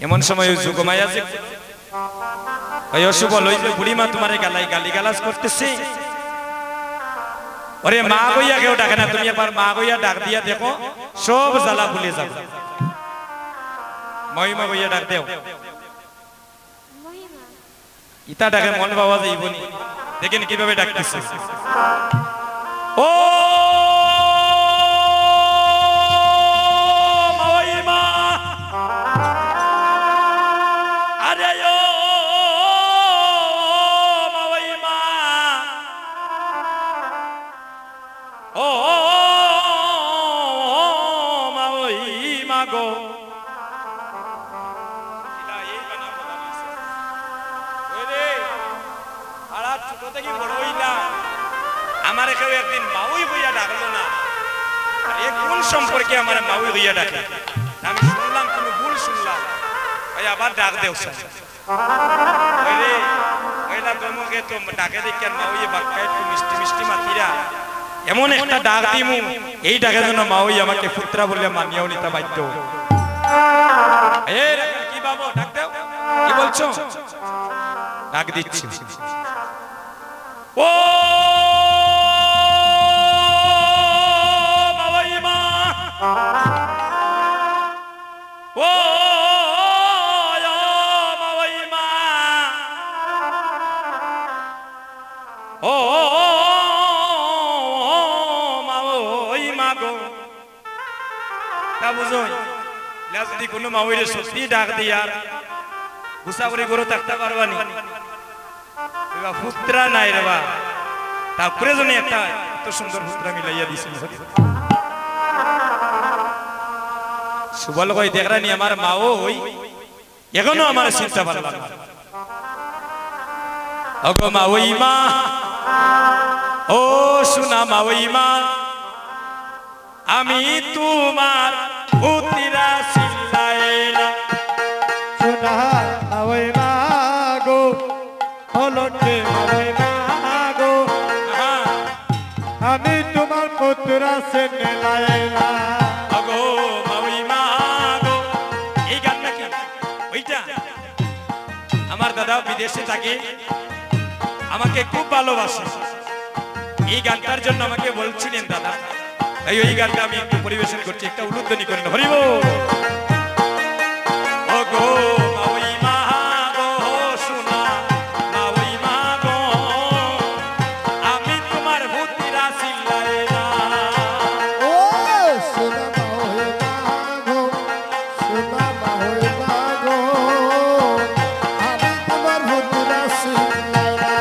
এমন সময় ওই যুগমাই আছে ওই অশুভ লইলে বুড়িমা তোমারে গালি গালাজ করতেছে। ওরে মা গইয়া কেউ ডাকে না, তুমি এবার মা গইয়া ডাক দিয়া দেখো সব জ্বালা ভুলে যাবে। মহিমা গইয়া ডাক দেও, ইতা ডাকে মন বাবা যাইবনি। দেখেন কিভাবে ডাকতেছে, ও মহিমা, আরে ও মহিমা, ও মহিমা গো। আমার কেউ একদিন মাউই হইয়া ডাকলো না, কোন সম্পর্কে আমার মাউই হইয়া ডাকে? আমি শুনলাম তুমি ভুল শুনলাম, ওই আবার ডাক দেও তোমাকে তো ডাকে দেখে মাউই বাক্কায় একটু মিষ্টি মিষ্টি মাতিরা এমন একটা ডাক দিমু, এই ডাকের জন্য মাউই আমাকে পুত্রা বলে মানিয়াও নিতে বাধ্য। কি বাবু ডাক দেও, কি বলছো? ডাক দিচ্ছি, ও মহিমা, ও মহিমা, ও মহিমা গো। তা বুঝো যদি কোনো মাউইরে সত্যি ডাক দিয়ে আর গুসা করে গরু থাকতে পারবানি, পুত্রা নাই রে বা তারপরে জন্য একটা এত সুন্দর পুত্রা মিলাইয়া দিছিল। সুবল কই দেখরানি আমার মাও হই এখনো আমার চিন্তা ভালো লাগে। ওগো মাওই মা, ও সোনা মাওই মা, আমি তোমার পুত্রা চিল্লাইলা। সোনা মাওই মা গো, হলকে মাওই মা গো, আমি তোমার পুত্রা চিল্লাইলা। ওগো মাওই মা গো, এই গান নাকি ওইটা? আমার দাদা বিদেশে থাকে, আমাকে খুব ভালোবাসে। এই গানটার জন্য আমাকে বলছিলেন দাদা, এই গানটা আমি একটু পরিবেশন করছি, একটা উলুধ্বনি করেন। হরিব ওগো মাওই মা গো, সোনা মাওই মা গো, আমি তোমার পুত্রা চিল্লাইলা। ও সোনা মাওই মা গো, সোনা মাওই মা গো, আমি তোমার পুত্রা চিল্লাইলা।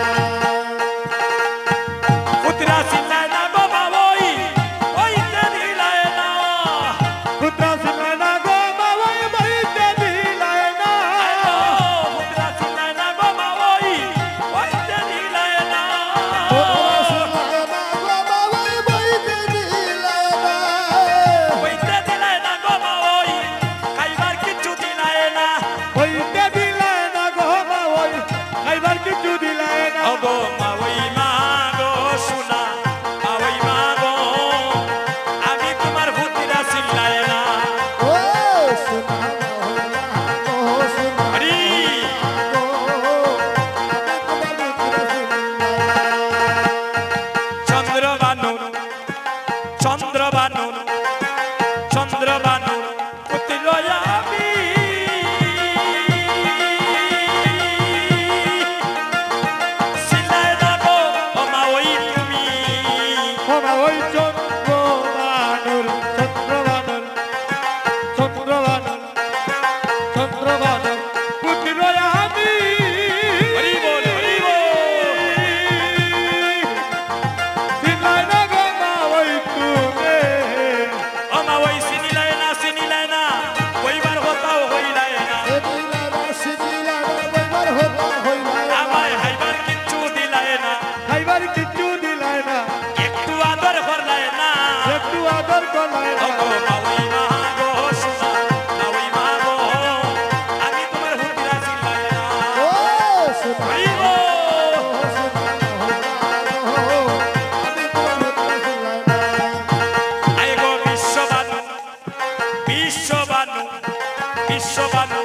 পুত্রা চিল্লাইলা গো মাওই, ওইতে দিলাইলা। পুত্রা চিল্লাইলা গো মাওই, ওইতে দিলাইলা। পুত্রা চিল্লাইলা গো মাওই, ওইতে দিলাইলা। পুত্রা চিল্লাইলা গো মাওই, ওইতে দিলাইলা। ওইতে দিলাইলা গো মাওই, খাইবার কিচ্ছু দিলাইলা। ওইতে দিলাইলা গো মাওই, খাইবার কিছু দিলাইলা। ওগো মাওই মা গো, সোনা মাওই মা গো, আমি তোমার পুত্রা চিল্লাইলা। ও সোনা মাওই মা গো, সোনা হরি গো, আমি তোমার পুত্রা চিল্লাইলা। চন্দ্রবানু, চন্দ্রবানু, চন্দ্রবানু পুত্র আমি। চিল্লাইলা গো ও মাওই তুমি। ওই চন্দ্রবানর, চন্দ্রবানর, চন্দ্রবানর, চন্দ্রবানর পুত্র আমি। হরি বল, হরি বল। চিল্লাইলা গো মাওই তুমি। ও মাওই চিনিলাইনা, চিনিলাইনা, কইবার কথাও হইলাইনা। দিলাইলা সিদিলাইলা বইবার হতা হইলাইলা। আমায় হাইবার কিচ্ছু দিলাইনা, খাইবার কিছু দিলাইলা, একটু আদর করলাইনা। একটু আদর করলাইলা। ওগো মাওই মা গো, সোনা মাওই মা গো, আমি তোমার পুত্রা চিল্লাইনা। ও সোনা হরি বল। সোনা মাওই মা গো, আমি তোমার পুত্রা চিল্লাইলা। আই গো বিশ্ববানু, বিশ্ববানু, বিশ্ববানু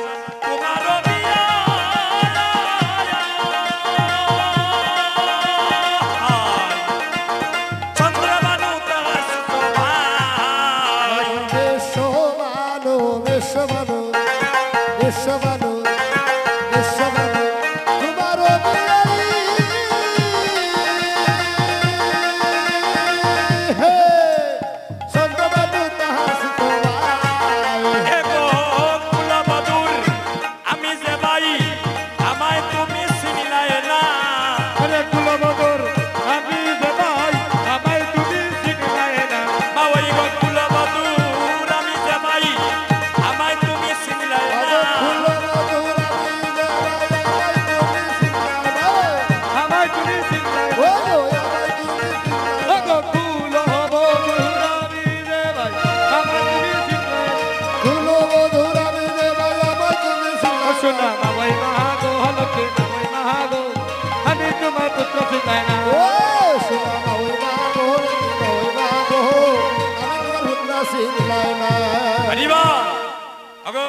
আগো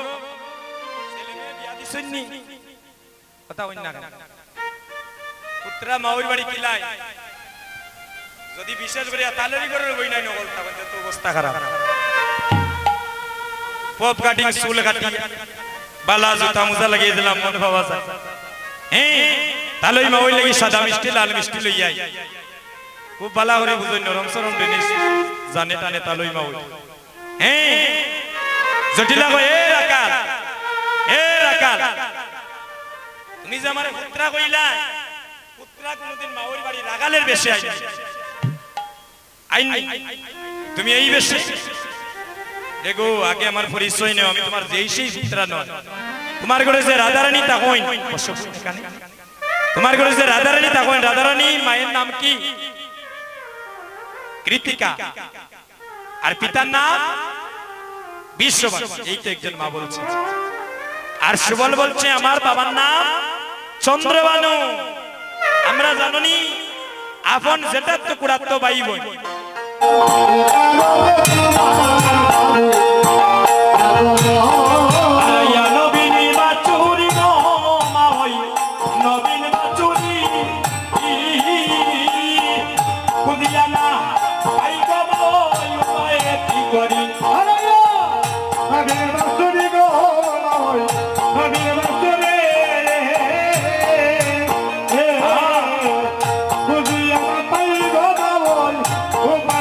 ছেলে মেয়ে বিয়া দিছনি কথা হই না পুত্রা মাউর বাড়ি কিলাই যদি বিশেষ করে তালেরি করে বই নাই নগল তখন তো অবস্থা খারাপ পপ কাটিং চুল কাটি বালা জুতা মোজা লাগিয়ে দিলাম মন ভাবা যায় হ্যাঁ তালই মাউই লাগি সাদা মিষ্টি লাল মিষ্টি লই আই খুব বালা করে বুঝই নরম সরম জিনিস জানে টানে তালই মাউই হ্যাঁ জটিলা কই এ রাকাল তুমি যে আমারে পুত্রা কইলা পুত্রা কোনদিন মাউর বাড়ি রাগালের বেশে আইনি তুমি এই বেশে দেখো আগে আমার পরিচয় নেও আমি তোমার যেই সেই পুত্রা নয় তোমার ঘরে যে রাধারানী তা কইন তোমার ঘরে যে রাধারানী তা কইন রাধারানী মায়ের নাম কি কৃতিকা আর পিতার নাম বিশ্ববাস এই তো একজন মা বলছে আর সুবল বলছে আমার বাবার নাম চন্দ্রবানু আমরা জাননি আপন যেটা তো কুড়াতো ভাই বোন Oh,